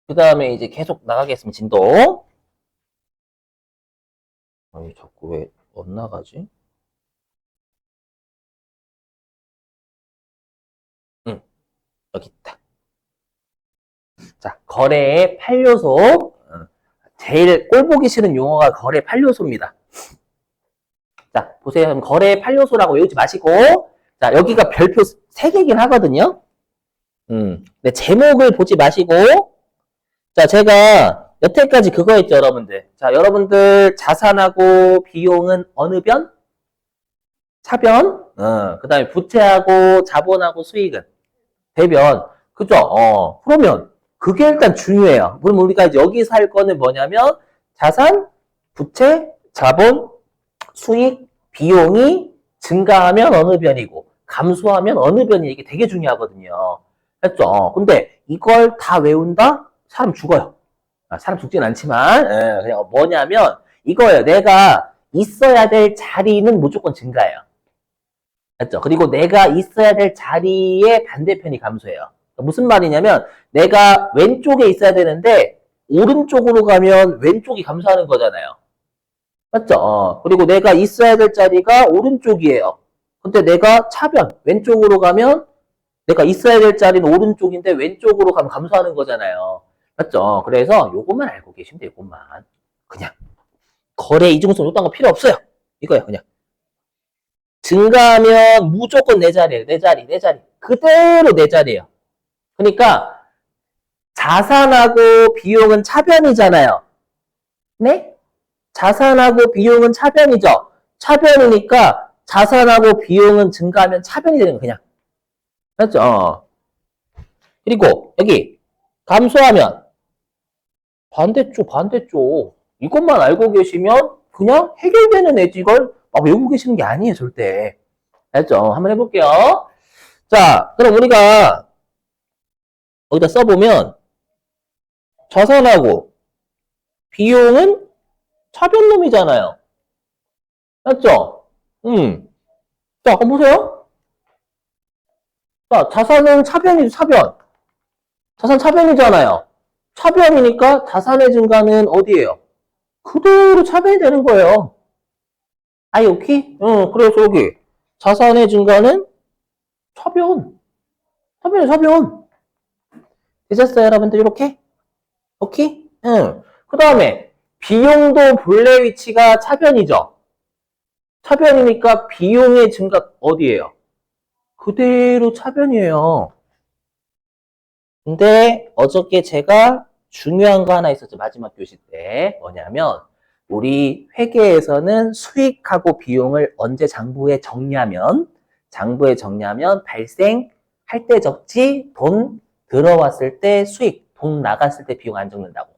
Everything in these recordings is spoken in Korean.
그 다음에 이제 계속 나가겠습니다. 진도. 아니, 자꾸 왜 안 나가지? 응, 여기 있다. 자, 거래의 8요소. 제일 꼴 보기 싫은 용어가 거래 8요소입니다. 자, 보세요. 거래 8요소라고 외우지 마시고. 자, 여기가 별표 3개긴 하거든요. 근데 제목을 보지 마시고. 자, 제가 여태까지 그거 했죠, 여러분들. 자, 여러분들 자산하고 비용은 어느 변? 차변? 그 다음에 부채하고 자본하고 수익은 대변. 그죠? 그러면 그게 일단 중요해요. 그럼 우리가 여기서 할 거는 뭐냐면 자산, 부채, 자본, 수익, 비용이 증가하면 어느 변이고 감소하면 어느 변이 이게 되게 중요하거든요. 했죠? 근데 이걸 다 외운다? 사람 죽어요. 사람 죽진 않지만 그냥 뭐냐면 이거예요. 내가 있어야 될 자리는 무조건 증가해요. 맞죠? 그리고 내가 있어야 될 자리의 반대편이 감소해요. 무슨 말이냐면 내가 왼쪽에 있어야 되는데 오른쪽으로 가면 왼쪽이 감소하는 거잖아요. 맞죠? 그리고 내가 있어야 될 자리가 오른쪽이에요. 근데 내가 차변, 왼쪽으로 가면 내가 있어야 될 자리는 오른쪽인데 왼쪽으로 가면 감소하는 거잖아요. 맞죠? 그래서 요것만 알고 계시면 돼요. 요것만. 그냥 거래 이중성 요딴 거 필요 없어요. 이거예요. 그냥. 증가하면 무조건 내 자리예요. 내 자리, 내 자리. 그대로 내 자리예요. 그러니까 자산하고 비용은 차변이잖아요. 네? 자산하고 비용은 차변이죠. 차변이니까 자산하고 비용은 증가하면 차변이 되는 거 그냥. 맞죠? 그리고 여기 감소하면 반대쪽, 반대쪽. 이것만 알고 계시면 그냥 해결되는 애지 이걸 막 외우고 계시는 게 아니에요, 절대. 알죠? 한번 해볼게요. 자, 그럼 우리가 여기다 써보면 자산하고 비용은 차변놈이잖아요. 맞죠? 자, 한번 보세요. 자, 자산은 차변이죠, 차변. 자산 차변이잖아요. 차변이니까 자산의 증가는 어디예요? 그대로 차변이 되는 거예요. 아이, 오케이? 그래서 여기 자산의 증가는 차변. 차변이에요, 차변. 되셨어요, 여러분들? 이렇게? 오케이? 응. 그 다음에 비용도 본래 위치가 차변이죠. 차변이니까 비용의 증가 어디예요? 그대로 차변이에요. 근데 어저께 제가 중요한 거 하나 있었죠. 마지막 교시 때. 뭐냐면 우리 회계에서는 수익하고 비용을 언제 장부에 정리하면 발생할 때 적지 돈 들어왔을 때 수익, 돈 나갔을 때 비용 안 적는다고.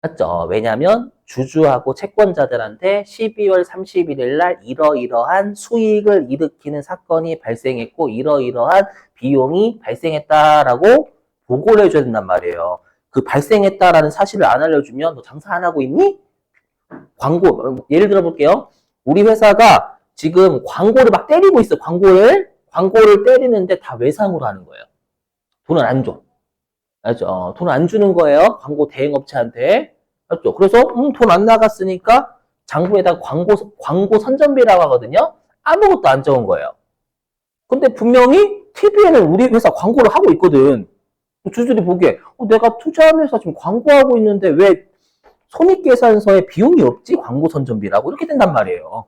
맞죠? 왜냐면 주주하고 채권자들한테 12월 31일 날 이러이러한 수익을 일으키는 사건이 발생했고 이러이러한 비용이 발생했다라고 보고를 해줘야 된단 말이에요. 그 발생했다라는 사실을 안 알려주면 너 장사 안 하고 있니? 광고, 예를 들어 볼게요. 우리 회사가 지금 광고를 막 때리고 있어. 광고를 때리는데 다 외상으로 하는 거예요. 돈을 안 줘. 알죠? 돈 안 주는 거예요. 광고 대행업체한테. 알죠? 그래서 돈 안 나갔으니까 장부에다 광고 선전비라고 하거든요. 아무것도 안 적은 거예요. 근데 분명히 TV에는 우리 회사 광고를 하고 있거든. 주주들이 보기에 내가 투자한 회사 지금 광고하고 있는데 왜 손익계산서에 비용이 없지? 광고 선전비라고 이렇게 된단 말이에요.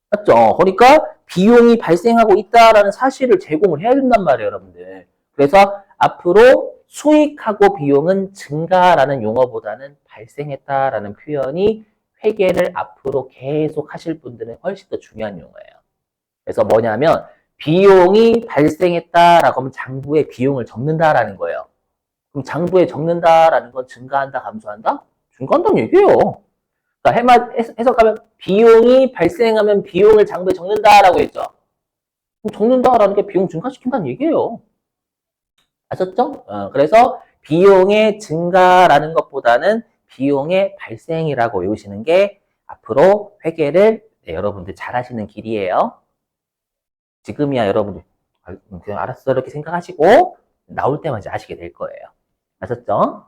맞죠? 그러니까 비용이 발생하고 있다라는 사실을 제공을 해야 된단 말이에요, 여러분들. 그래서 앞으로 수익하고 비용은 증가라는 용어보다는 발생했다라는 표현이 회계를 앞으로 계속 하실 분들은 훨씬 더 중요한 용어예요. 그래서 뭐냐면 비용이 발생했다라고 하면 장부에 비용을 적는다라는 거예요. 그럼 장부에 적는다라는 건 증가한다, 감소한다? 증가한다는 얘기예요. 그러니까 해석하면 비용이 발생하면 비용을 장부에 적는다라고 했죠. 적는다라는 게 비용 증가시킨다는 얘기예요. 아셨죠? 그래서 비용의 증가라는 것보다는 비용의 발생이라고 외우시는 게 앞으로 회계를 여러분들 잘하시는 길이에요. 지금이야 여러분들 그냥 알았어 이렇게 생각하시고 나올 때만 이제 아시게 될 거예요. 아셨죠?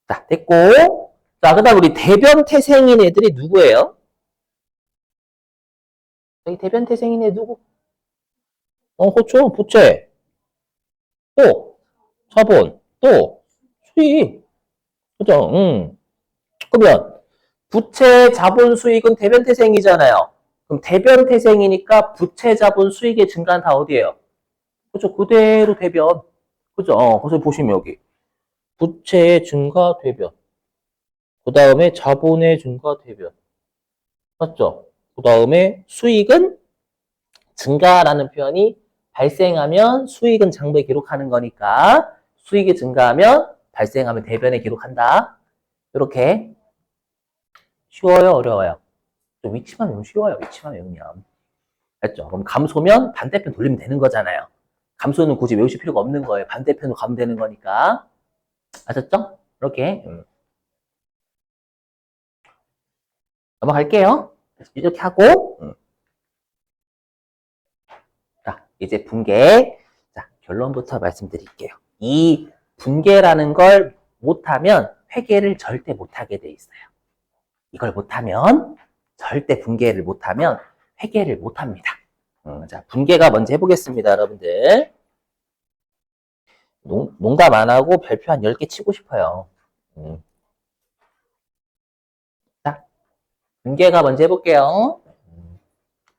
자, 됐고. 자, 그 다음 우리 대변 태생인 애들이 누구예요? 여기 대변 태생인 애 누구? 그렇죠. 부채. 또, 자본. 또, 수익. 그죠? 그러면, 부채, 자본, 수익은 대변 태생이잖아요. 그럼 대변 태생이니까 부채, 자본, 수익의 증가는 다 어디예요? 그죠? 그대로 대변. 그죠? 그래서 보시면 여기. 부채의 증가, 대변. 그 다음에 자본의 증가, 대변. 맞죠? 그 다음에 수익은 증가라는 표현이 발생하면 수익은 장부에 기록하는 거니까 수익이 증가하면 발생하면 대변에 기록한다. 이렇게 쉬워요, 어려워요? 좀 위치만 외우면 쉬워요. 위치만 외우면. 됐죠? 그럼 감소면 반대편 돌리면 되는 거잖아요. 감소는 굳이 외우실 필요가 없는 거예요. 반대편으로 가면 되는 거니까. 아셨죠? 이렇게 넘어갈게요. 이렇게 하고 자, 이제 분계. 자, 결론부터 말씀드릴게요. 이 분계라는 걸 못하면 회계를 절대 못하게 돼 있어요. 이걸 못하면 절대 분계를 못하면 회계를 못합니다. 자, 분계가 먼저 해보겠습니다, 여러분들. 농담 안 하고 별표 한 10개 치고 싶어요. 자, 분계가 먼저 해볼게요.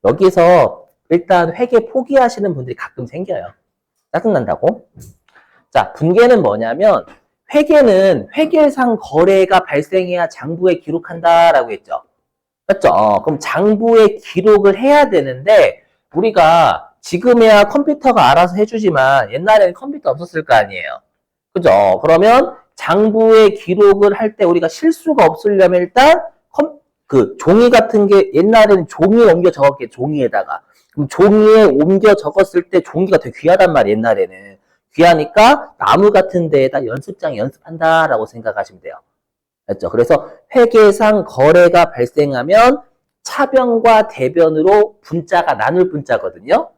여기서 일단 회계 포기하시는 분들이 가끔 생겨요. 짜증난다고. 자, 분계는 뭐냐면 회계는 회계상 거래가 발생해야 장부에 기록한다라고 했죠. 맞죠? 그럼 장부에 기록을 해야 되는데 우리가 지금이야 컴퓨터가 알아서 해주지만 옛날에는 컴퓨터 없었을 거 아니에요. 그죠? 그러면 장부에 기록을 할 때 우리가 실수가 없으려면 일단 그 종이 같은 게 옛날에는 종이에 옮겨 적었게 종이에다가 그럼 종이에 옮겨 적었을 때 종이가 되게 귀하단 말이에요. 옛날에는 귀하니까 나무 같은 데에다 연습장 연습한다라고 생각하시면 돼요. 맞죠? 그래서 회계상 거래가 발생하면 차변과 대변으로 분자가 나눌 분자거든요.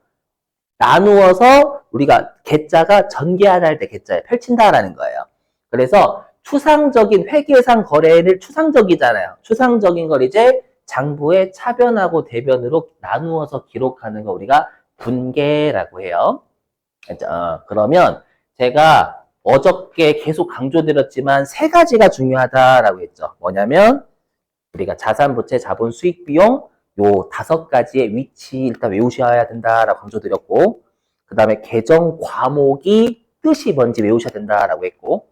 나누어서 우리가 개자가 전개하다 할 때 개자에 펼친다라는 거예요. 그래서 추상적인 회계상 거래를 추상적이잖아요. 추상적인 걸 이제 장부에 차변하고 대변으로 나누어서 기록하는 거 우리가 분계라고 해요. 그러면 제가 어저께 계속 강조드렸지만 세 가지가 중요하다라고 했죠. 뭐냐면 우리가 자산, 부채, 자본, 수익, 비용 요 5가지의 위치 일단 외우셔야 된다라고 강조드렸고 그 다음에 계정 과목이 뜻이 뭔지 외우셔야 된다라고 했고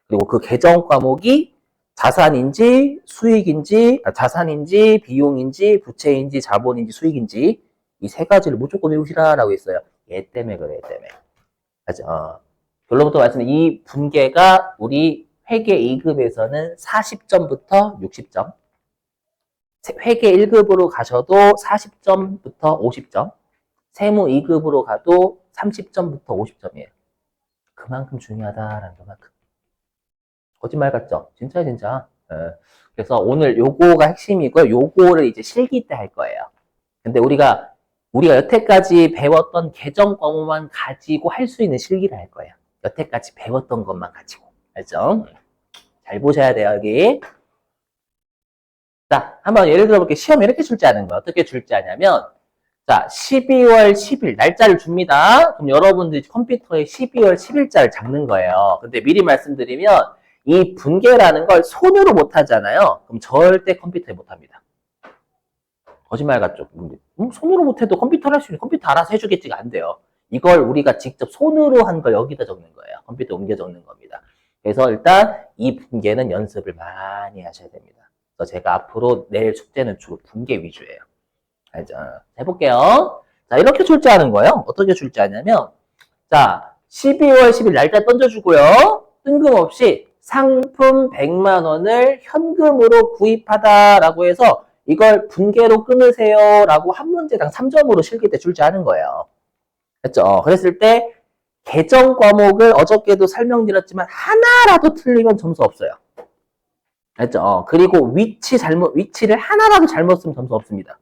그리고 그 계정 과목이 자산인지 수익인지 자산인지 비용인지 부채인지 자본인지 수익인지 이 세 가지를 무조건 외우시라라고 했어요. 얘 때문에 그래, 얘 때문에. 맞아. 결론부터 말씀드린 이 분계가 우리 회계 2급에서는 40점부터 60점. 회계 1급으로 가셔도 40점부터 50점. 세무 2급으로 가도 30점부터 50점이에요. 그만큼 중요하다라는 것만큼. 거짓말 같죠? 진짜, 진짜. 그래서 오늘 요거가 핵심이고요. 요거를 이제 실기 때 할 거예요. 근데 우리가 여태까지 배웠던 계정 과목만 가지고 할 수 있는 실기를 할 거예요. 여태까지 배웠던 것만 가지고. 알죠? 잘 보셔야 돼요, 여기. 자, 한번 예를 들어볼게요. 시험에 이렇게 출제하는 거예요. 어떻게 출제하냐면, 자, 12월 10일, 날짜를 줍니다. 그럼 여러분들이 컴퓨터에 12월 10일자를 적는 거예요. 근데 미리 말씀드리면, 이 분계라는 걸 손으로 못 하잖아요. 그럼 절대 컴퓨터에 못 합니다. 거짓말 같죠? 손으로 못해도 컴퓨터를 할 수 있는 컴퓨터 알아서 해주겠지가 안 돼요. 이걸 우리가 직접 손으로 한 걸 여기다 적는 거예요. 컴퓨터 옮겨 적는 겁니다. 그래서 일단 이 분계는 연습을 많이 하셔야 됩니다. 그래서 제가 앞으로 내일 숙제는 주로 분계 위주예요. 알죠? 해볼게요. 자, 이렇게 출제하는 거예요. 어떻게 출제하냐면, 자, 12월 10일 날짜 던져주고요. 뜬금없이 상품 100만 원을 현금으로 구입하다라고 해서 이걸 분계로 끊으세요 라고 한 문제당 3점으로 실기 때 출제하는 거예요. 됐죠? 그랬을 때 계정 과목을 어저께도 설명드렸지만 하나라도 틀리면 점수 없어요. 됐죠? 그리고 위치를 하나라도 잘못 쓰면 점수 없습니다.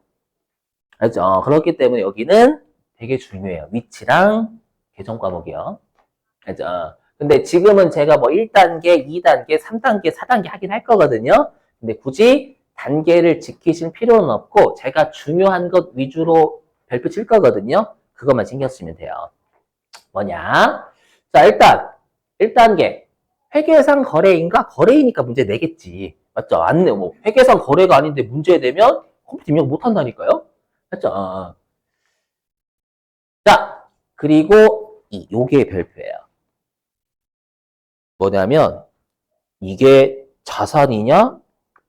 알죠? 그렇기 때문에 여기는 되게 중요해요. 위치랑 계정 과목이요. 알죠? 근데 지금은 제가 뭐 1단계, 2단계, 3단계, 4단계 하긴 할 거거든요. 근데 굳이 단계를 지키실 필요는 없고 제가 중요한 것 위주로 별표 칠 거거든요. 그것만 신경 쓰면 돼요. 뭐냐? 자, 일단 1단계 회계상 거래인가? 거래이니까 문제 내겠지. 맞죠? 안 내, 뭐 회계상 거래가 아닌데 문제 내면 컴퓨터 입력 못 한다니까요? 맞죠? 자, 그리고 요게 별표예요. 뭐냐면 이게 자산이냐,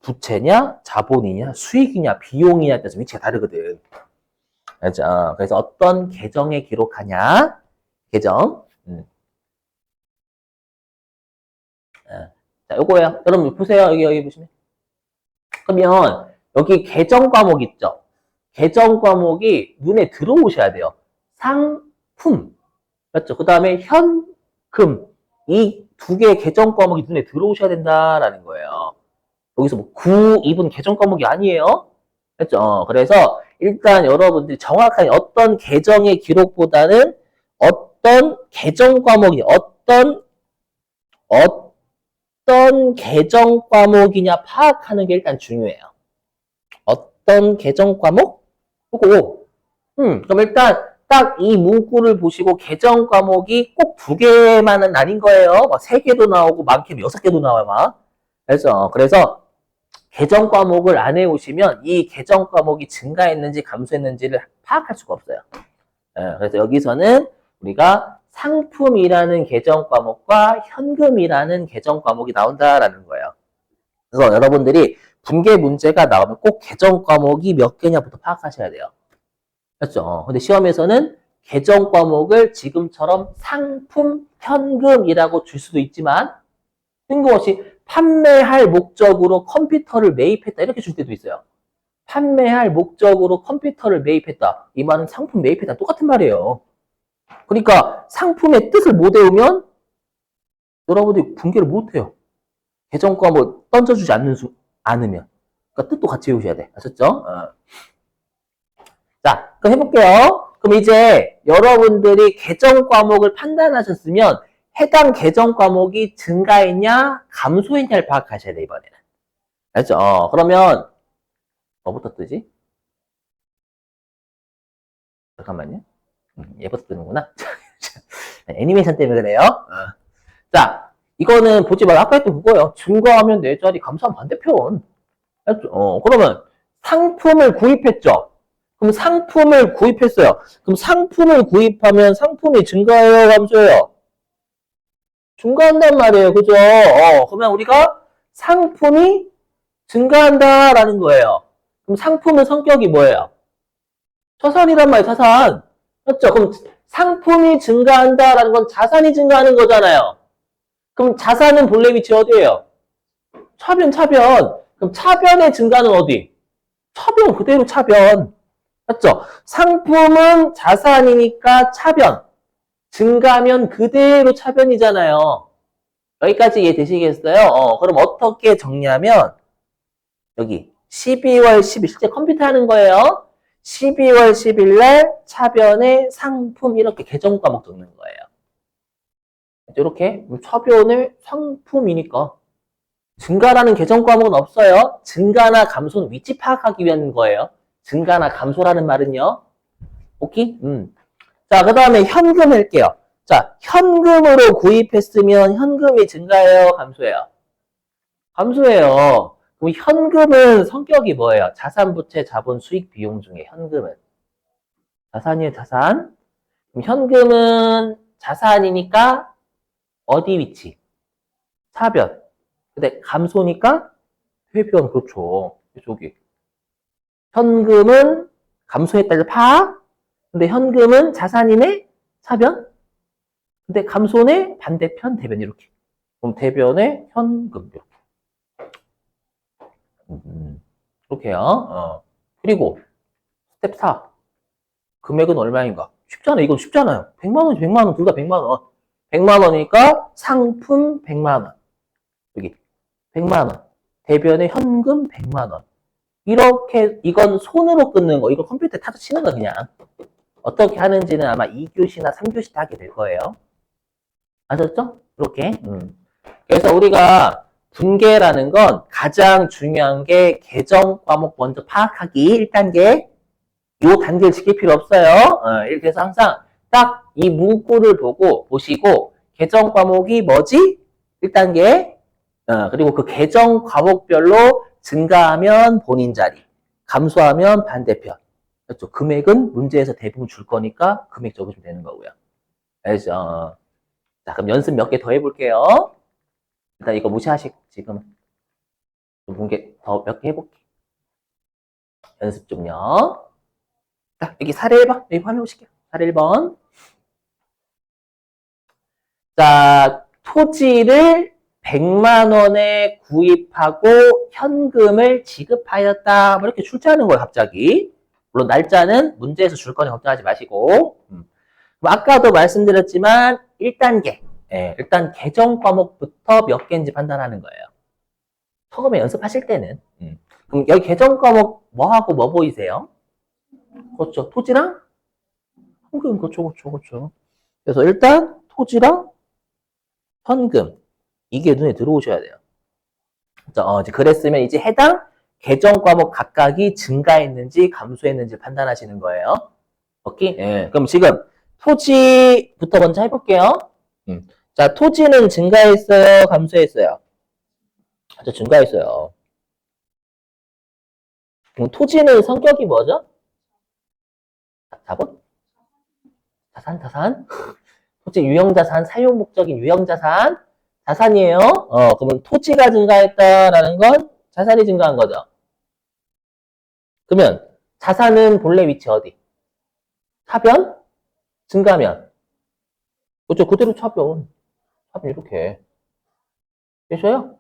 부채냐, 자본이냐, 수익이냐, 비용이냐에 따라서 위치가 다르거든. 맞죠? 그래서 어떤 계정에 기록하냐? 계정. 자, 요거예요. 여러분 보세요. 여기 보시면. 그러면 여기 계정 과목 있죠? 계정 과목이 눈에 들어오셔야 돼요. 상품. 맞죠? 그 다음에 현금. 이 두 개의 계정 과목이 눈에 들어오셔야 된다라는 거예요. 여기서 뭐 9, 2분 계정 과목이 아니에요. 그렇죠? 그래서 일단 여러분들이 정확하게 어떤 계정의 기록보다는 어떤 계정 과목이 어떤 계정 과목이냐 파악하는 게 일단 중요해요. 어떤 계정 과목? 그거. 그럼 일단 딱 이 문구를 보시고 계정 과목이 꼭 2개만은 아닌 거예요. 막 3개도 나오고 많게는 6개도 나와요, 막. 그래서 계정 과목을 안 해오시면 이 계정 과목이 증가했는지 감소했는지를 파악할 수가 없어요. 그래서 여기서는 우리가 상품이라는 계정 과목과 현금이라는 계정 과목이 나온다라는 거예요. 그래서 여러분들이 분계 문제가 나오면 꼭 계정 과목이 몇 개냐부터 파악하셔야 돼요. 그렇죠? 근데 시험에서는 계정 과목을 지금처럼 상품, 현금이라고 줄 수도 있지만 뜬금없이 판매할 목적으로 컴퓨터를 매입했다 이렇게 줄 때도 있어요. 판매할 목적으로 컴퓨터를 매입했다. 이 말은 상품 매입했다. 똑같은 말이에요. 그러니까 상품의 뜻을 못 외우면 여러분들이 분개를 못 해요. 계정 과목 던져주지 않으면. 그러니까 뜻도 같이 외우셔야 돼. 아셨죠? 자, 그럼 해볼게요. 그럼 이제 여러분들이 계정 과목을 판단하셨으면 해당 계정 과목이 증가했냐, 감소했냐를 파악하셔야 돼, 이번에는. 알죠? 그러면, 뭐부터 뜨지? 잠깐만요. 얘부터 뜨는구나. 애니메이션 때문에 그래요. 자, 이거는 보지 말고 아까 했던 그거예요. 증가하면 내 자리, 감소하면 반대편. 알죠? 그러면 상품을 구입했죠? 그럼 상품을 구입했어요. 그럼 상품을 구입하면 상품이 증가해요, 감소해요? 증가한단 말이에요. 그죠? 그러면 우리가 상품이 증가한다라는 거예요. 그럼 상품의 성격이 뭐예요? 자산이란 말이에요, 자산. 맞죠? 그럼 상품이 증가한다라는 건 자산이 증가하는 거잖아요. 그럼 자산은 본래 위치 어디예요? 차변. 그럼 차변의 증가는 어디? 차변, 그대로 차변. 맞죠? 상품은 자산이니까 차변. 증가하면 그대로 차변이잖아요. 여기까지 이해되시겠어요? 그럼 어떻게 정리하면 여기 12월 10일 실제 컴퓨터 하는 거예요. 12월 10일 날 차변의 상품 이렇게 계정 과목 적는 거예요. 이렇게 차변의 상품이니까 증가라는 계정 과목은 없어요. 증가나 감소는 위치 파악하기 위한 거예요. 증가나 감소라는 말은요. 오케이? 자, 그 다음에 현금 할게요. 자, 현금으로 구입했으면 현금이 증가해요? 감소해요? 감소해요. 그럼 현금은 성격이 뭐예요? 자산, 부채, 자본, 수익, 비용 중에 현금은? 자산이에요, 자산. 그럼 현금은 자산이니까 어디 위치? 차변. 근데 감소니까 회변, 그렇죠. 이쪽이. 현금은 감소했다를 파악. 근데 현금은 자산이네? 차변? 근데 감소네? 반대편, 대변 이렇게. 그럼 대변에 현금 이렇게. 그렇게요. 그리고 스텝 4. 금액은 얼마인가? 쉽잖아요. 이건 쉽잖아요. 100만 원이 100만 원, 둘 다 100만 원. 100만 원이니까 상품 100만 원. 여기 100만 원. 대변에 현금 100만 원. 이렇게 이건 손으로 끊는 거. 이거 컴퓨터에 타서 치는 거 그냥. 어떻게 하는지는 아마 2교시나 3교시 때 하게 될 거예요. 아셨죠? 이렇게. 그래서 우리가 분계라는 건 가장 중요한 게 개정 과목 먼저 파악하기 1단계. 요 단계를 지킬 필요 없어요. 이렇게 해서 항상 딱 이 문구를 보시고 개정 과목이 뭐지? 1단계. 그리고 그 개정 과목별로 증가하면 본인 자리, 감소하면 반대편. 그렇죠? 금액은 문제에서 대부분 줄 거니까 금액 적으시면 되는 거고요. 알죠? 자, 그럼 연습 몇 개 더 해볼게요. 일단 이거 무시하시고 지금 몇 개 해볼게. 연습 좀요. 자, 여기 사례 1번. 여기 화면 보실게요. 사례 1번. 자, 토지를 100만 원에 구입하고 현금을 지급하였다. 뭐 이렇게 출제하는 거예요, 갑자기. 물론 날짜는 문제에서 줄 거니 걱정하지 마시고. 아까도 말씀드렸지만 1단계. 일단 개정 과목부터 몇 개인지 판단하는 거예요. 처음에 연습하실 때는. 그럼 여기 개정 과목 뭐하고 뭐 보이세요? 그렇죠. 토지랑 현금. 그렇죠. 그래서 일단 토지랑 현금. 이게 눈에 들어오셔야 돼요. 이제 그랬으면 이제 해당 개정 과목 각각이 증가했는지 감소했는지 판단하시는 거예요. 오케이? 그럼 지금 토지부터 먼저 해볼게요. 자, 토지는 증가했어요? 감소했어요? 증가했어요. 그럼 토지는 성격이 뭐죠? 자본? 자산? 토지 유형자산, 사용 목적인 유형자산, 자산이에요. 그러면 토지가 증가했다라는 건 자산이 증가한 거죠. 그러면 자산은 본래 위치 어디? 차변? 증가면? 그렇죠. 그대로 차변 이렇게. 되셔요?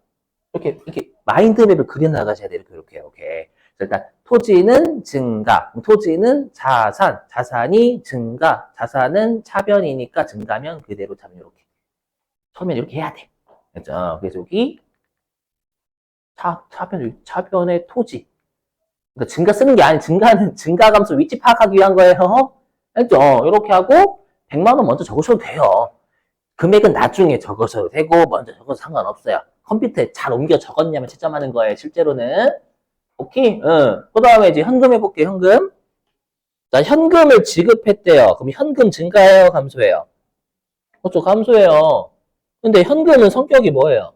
이렇게 마인드맵을 그려나가셔야 돼요. 이렇게. 일단 토지는 증가, 토지는 자산이 증가, 자산은 차변이니까 증가면 그대로 차변 이렇게. 처음엔 이렇게 해야 돼. 그렇죠? 그래서 여기 차변의 토지. 그러니까 증가 쓰는 게 아니, 증가 감소 위치 파악하기 위한 거예요. 알죠? 이렇게 하고 100만 원 먼저 적으셔도 돼요. 금액은 나중에 적으셔도 되고 먼저 적어도 상관없어요. 컴퓨터에 잘 옮겨 적었냐면 채점하는 거예요. 실제로는. 오케이? 그 다음에 이제 현금 해볼게요. 현금. 자, 현금을 지급했대요. 그럼 현금 증가해요? 감소해요? 그렇죠. 감소해요. 근데 현금은 성격이 뭐예요?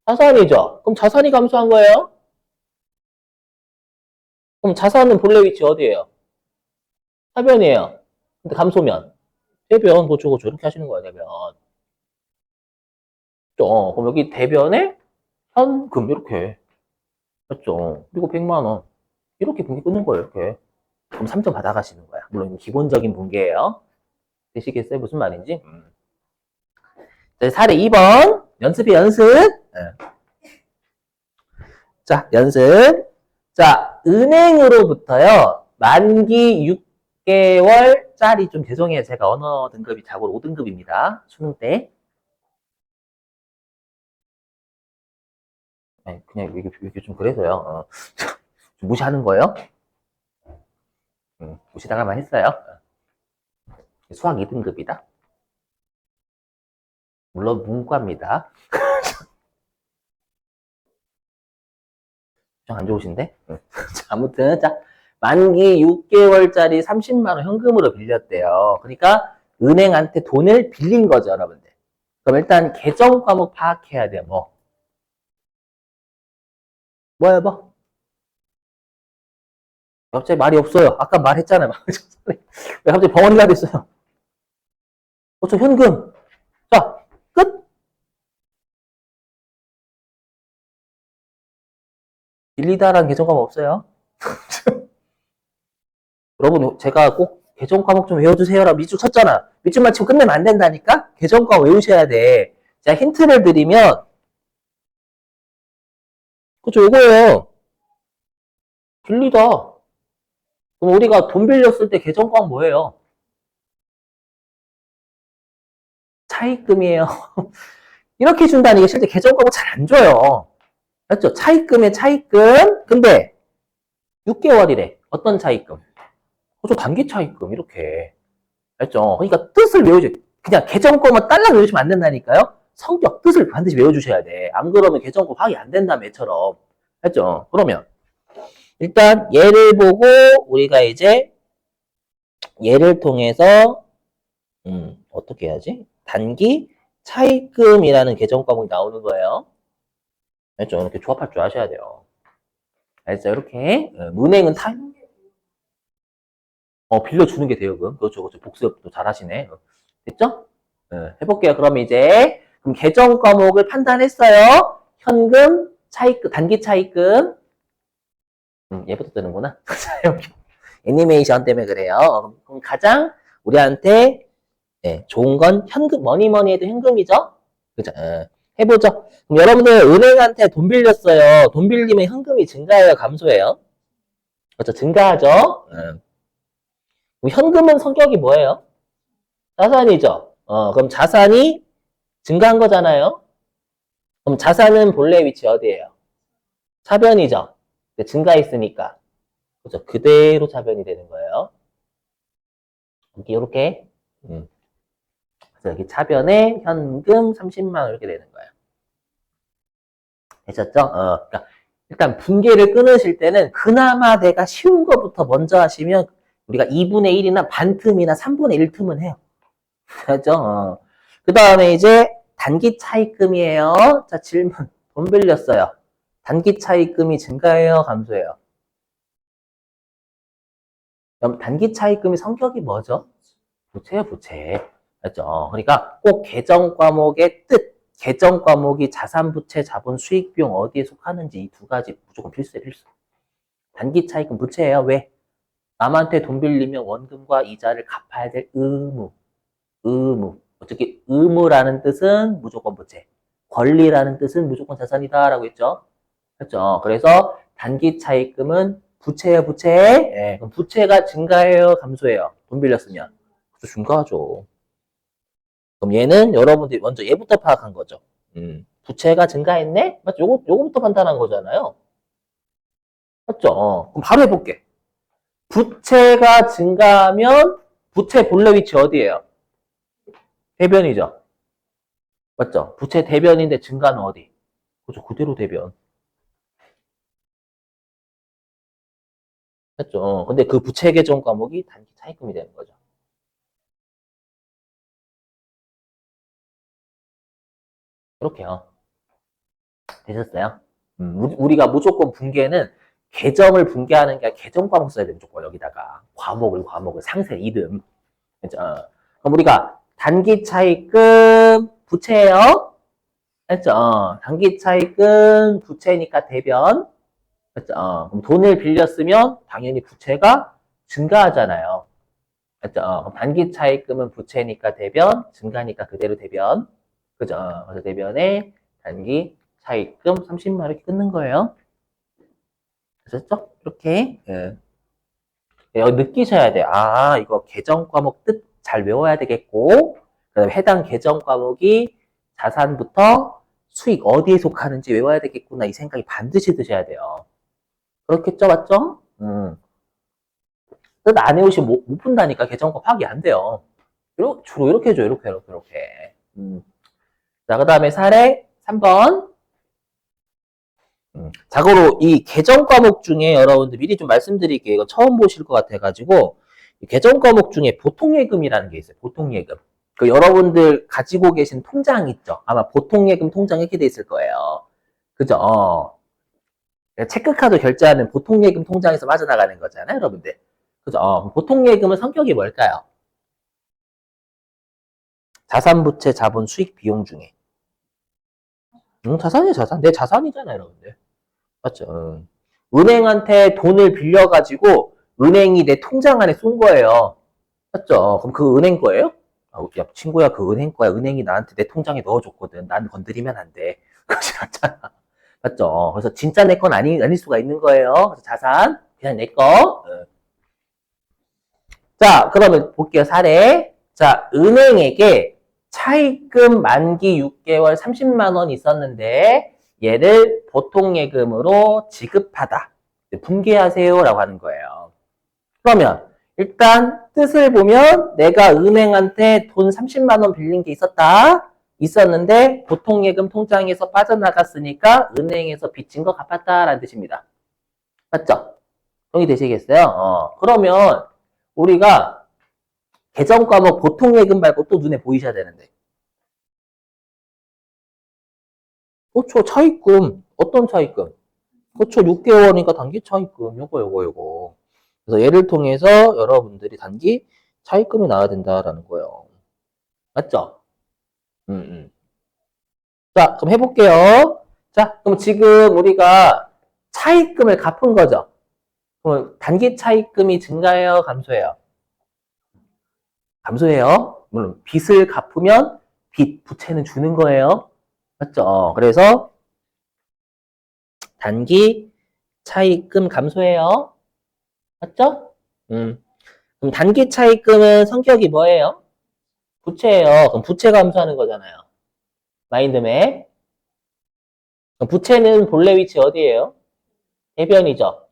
자산이죠. 그럼 자산이 감소한 거예요? 그럼 자산은 본래 위치 어디예요? 하변이에요. 근데 감소면 대변 그렇죠. 이렇게 하시는 거예요. 대변. 그럼 여기 대변에 현금 이렇게 맞죠? 그리고 100만 원 이렇게 분기 끊는 거예요. 이렇게. 그럼 3점 받아가시는 거야. 물론 기본적인 분기예요. 되시겠어요? 무슨 말인지? 자, 사례 2번 연습이 연습. 자, 연습. 자, 은행으로부터요. 만기 6개월짜리 좀 죄송해요. 제가 언어 등급이 자고로 5등급입니다. 수능 때. 그냥 이게 좀 그래서요. 좀 무시하는 거예요. 무시당할만 했어요. 수학 2등급이다. 물론 문과입니다. 좀 안 좋으신데? 자, 아무튼 자 만기 6개월짜리 30만 원 현금으로 빌렸대요. 그러니까 은행한테 돈을 빌린 거죠, 여러분들. 그럼 일단 계정 과목 파악해야 돼요. 뭐야, 뭐? 갑자기 말이 없어요. 아까 말했잖아요. 왜 갑자기 벙어리가 됐어요? 저 현금. 자, 끝. 빌리다라는 계정 과목 없어요. 여러분, 제가 꼭 계정 과목 좀 외워주세요라고 밑줄 쳤잖아. 밑줄 맞추고 끝내면 안 된다니까? 계정 과목 외우셔야 돼. 제가 힌트를 드리면, 그쵸, 이거예요. 빌리다. 그럼 우리가 돈 빌렸을 때 계정 과목 뭐예요? 차입금이에요. 이렇게 준다는 게 실제 계정 과목 잘 안 줘요. 맞죠? 차입금에 차입금. 근데 6개월이래. 어떤 차입금? 그죠? 단기 차입금 이렇게. 알죠? 그러니까 뜻을 외우지. 그냥 계정 거만 딸랑 외우시면 안 된다니까요. 성격, 뜻을 반드시 외워주셔야 돼. 안 그러면 계정권 확인 안 된다며, 애처럼. 했죠? 그러면, 일단, 얘를 보고, 우리가 이제, 얘를 통해서, 어떻게 해야지? 단기 차입금이라는 계정 과목이 나오는 거예요. 알죠? 이렇게 조합할 줄 아셔야 돼요. 알죠? 이렇게. 은행은 빌려주는 게 대여금. 그렇죠. 그렇죠. 복습도 잘 하시네. 됐죠? 해볼게요. 그럼 이제, 그럼 계정 과목을 판단했어요. 현금, 차입금, 단기 차입금. 얘부터 뜨는구나. 애니메이션 때문에 그래요. 그럼 가장 우리한테 좋은 건 현금, 뭐니 해도 현금이죠? 그죠? 해보죠. 그럼 여러분들 은행한테 돈 빌렸어요. 돈 빌리면 현금이 증가해요, 감소해요? 그렇죠, 증가하죠? 그럼 현금은 성격이 뭐예요? 자산이죠? 그럼 자산이 증가한 거잖아요? 그럼 자산은 본래 위치 어디예요? 차변이죠? 증가했으니까. 그죠? 그대로 차변이 되는 거예요. 이렇게. 그래서 여기 차변에 현금 30만 원 이렇게 되는 거예요. 되셨죠? 그러니까 일단 분계를 끊으실 때는 그나마 내가 쉬운 것부터 먼저 하시면 우리가 2분의 1이나 반틈이나 3분의 1틈은 해요. 그렇죠? 그 다음에 이제 단기 차입금이에요. 자, 질문. 돈 빌렸어요. 단기 차입금이 증가해요? 감소해요? 그럼 단기 차입금의 성격이 뭐죠? 부채요, 부채. 그렇죠? 그러니까 꼭 계정 과목의 뜻, 계정 과목이 자산, 부채, 자본, 수익, 비용 어디에 속하는지 이 두 가지 무조건 필수예요, 필수. 단기 차입금 부채예요. 왜? 남한테 돈 빌리면 원금과 이자를 갚아야 될 의무. 어떻게 의무라는 뜻은 무조건 부채. 권리라는 뜻은 무조건 자산이다라고 했죠. 그렇죠? 그래서 단기 차입금은 부채예요, 부채. 예, 그럼 부채가 증가해요, 감소해요? 돈 빌렸으면. 그래서 증가하죠. 그럼 얘는 여러분들이 먼저 얘부터 파악한 거죠. 부채가 증가했네? 맞죠? 요거부터 판단한 거잖아요. 맞죠? 그럼 바로 해볼게. 부채가 증가하면 부채 본래 위치 어디예요? 대변이죠. 맞죠? 부채 대변인데 증가는 어디? 그죠? 그대로 대변. 맞죠? 근데 그 부채 계정 과목이 단기 차입금이 되는 거죠. 이렇게요. 되셨어요? 우리가 무조건 분계는 계정을 분계하는 게 아니라 계정 과목 써야 돼요. 무조건 여기다가. 과목을 상세, 이름. 그죠? 그럼 우리가 단기 차입금 부채예요. 했죠? 단기 차입금 부채니까 대변. 했죠? 그럼 돈을 빌렸으면 당연히 부채가 증가하잖아요. 했죠? 그럼 단기 차입금은 부채니까 대변, 증가니까 그대로 대변. 그죠? 그래서 대변에 단기 차입금 30만 원 이렇게 끊는 거예요. 되셨죠? 이렇게. 예. 여기 느끼셔야 돼요. 아, 이거 계정 과목 뜻 잘 외워야 되겠고, 그다음에 해당 계정 과목이 자산부터 수익 어디에 속하는지 외워야 되겠구나 이 생각이 반드시 드셔야 돼요. 그렇겠죠, 맞죠? 뜻 안 외우시면 못 푼다니까 계정 과목 파악이 안 돼요. 주로 이렇게 해줘, 이렇게. 자, 그 다음에 사례 3번. 자고로 이 계정 과목 중에 여러분들 미리 좀 말씀드릴게요. 이거 처음 보실 것 같아가지고 계정 과목 중에 보통예금이라는 게 있어요. 보통예금. 그 여러분들 가지고 계신 통장 있죠? 아마 보통예금 통장 이렇게 돼 있을 거예요. 그죠? 체크카드 결제하는 보통예금 통장에서 빠져나가는 거잖아요, 여러분들. 그죠? 보통예금은 성격이 뭘까요? 자산, 부채, 자본, 수익, 비용 중에. 자산이에요, 자산. 내 자산이잖아요, 여러분들. 맞죠? 은행한테 돈을 빌려가지고 은행이 내 통장 안에 쏜 거예요. 맞죠? 그럼 그 은행 거예요? 야, 친구야, 그 은행 거야. 은행이 나한테 내 통장에 넣어줬거든. 난 건드리면 안 돼. 그렇지 않잖아. 맞죠? 그래서 진짜 내 건 아닐 수가 있는 거예요. 그래서 자산, 그냥 내 거. 자, 그러면 볼게요. 사례. 자, 은행에게 차입금 만기 6개월 30만 원 있었는데 얘를 보통예금으로 지급하다. 분개하세요라고 하는 거예요. 그러면 일단 뜻을 보면 내가 은행한테 돈 30만 원 빌린 게 있었다. 있었는데 보통예금 통장에서 빠져나갔으니까 은행에서 빚진 거 갚았다라는 뜻입니다. 맞죠? 동의되시겠어요? 그러면 우리가 계정 과목 보통예금 말고 또 눈에 보이셔야 되는데. 그렇죠. 차입금. 어떤 차입금? 그렇죠. 6개월이니까 단기 차입금. 요거. 그래서 얘를 통해서 여러분들이 단기 차입금이 나와야 된다라는 거예요. 맞죠? 자, 그럼 해볼게요. 자, 그럼 지금 우리가 차입금을 갚은 거죠. 그럼 단기 차입금이 증가해요, 감소해요? 감소해요. 물론 빚을 갚으면 빚, 부채는 주는 거예요. 맞죠? 그래서 단기 차입금 감소해요. 맞죠? 그럼 단기 차입금은 성격이 뭐예요? 부채예요. 그럼 부채 감소하는 거잖아요. 마인드맵. 그럼 부채는 본래 위치 어디예요? 대변이죠.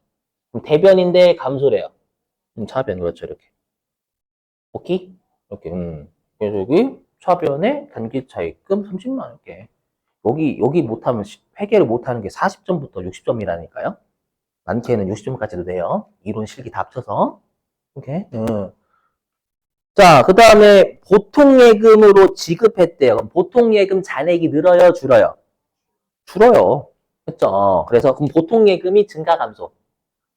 그럼 대변인데 감소래요. 차변 그렇죠 이렇게. 오케이? 이렇게. 그래서 여기 차변에 단기 차입금 30만 원 이렇게. 여기 못하면 회계를 못하는 게 40점부터 60점이라니까요. 많게는 60점까지도 돼요. 이론 실기 다 합쳐서. 오케이. 자, 그 다음에 보통예금으로 지급했대요. 그럼 보통예금 잔액이 늘어요, 줄어요? 줄어요. 그렇죠? 그래서 그럼 보통예금이 증가, 감소?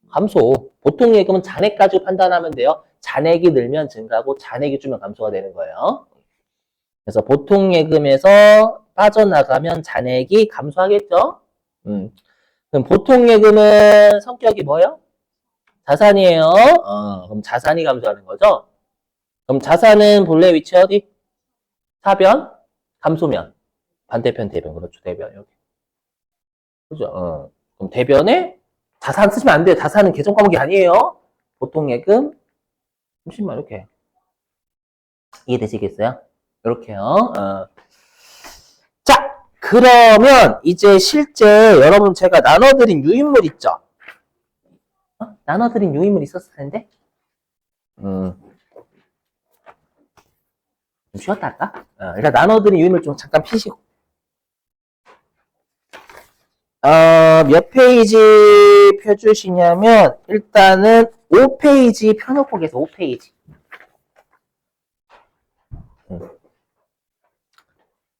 감소. 보통예금은 잔액 가지고 판단하면 돼요. 잔액이 늘면 증가하고 잔액이 줄면 감소가 되는 거예요. 그래서 보통예금에서 빠져나가면 잔액이 감소하겠죠? 그럼 보통예금은 성격이 뭐예요? 자산이에요. 그럼 자산이 감소하는 거죠? 그럼 자산은 본래 위치 어디? 사변, 감소면. 반대편 대변. 그렇죠. 대변. 여기. 그죠? 그럼 대변에 자산 쓰시면 안 돼요. 자산은 계정 과목이 아니에요. 보통예금 30만 이렇게. 이해되시겠어요? 이렇게요. 자, 그러면 이제 실제 여러분 제가 나눠드린 유인물 있죠? 나눠드린 유인물 있었을 텐데? 좀 쉬었다 할까? 일단 나눠드린 유인물 좀 잠깐 피시고. 몇 페이지 펴주시냐면, 일단은 5페이지 펴놓고 계세요, 5페이지.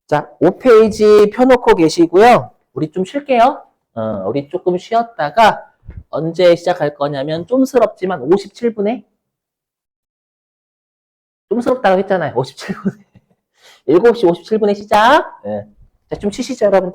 자, 5페이지 펴놓고 계시고요. 우리 좀 쉴게요. 우리 조금 쉬었다가 언제 시작할 거냐면, 좀스럽지만 57분에? 좀스럽다고 했잖아요, 57분에. 7시 57분에 시작. 자, 좀 쉬시죠, 여러분.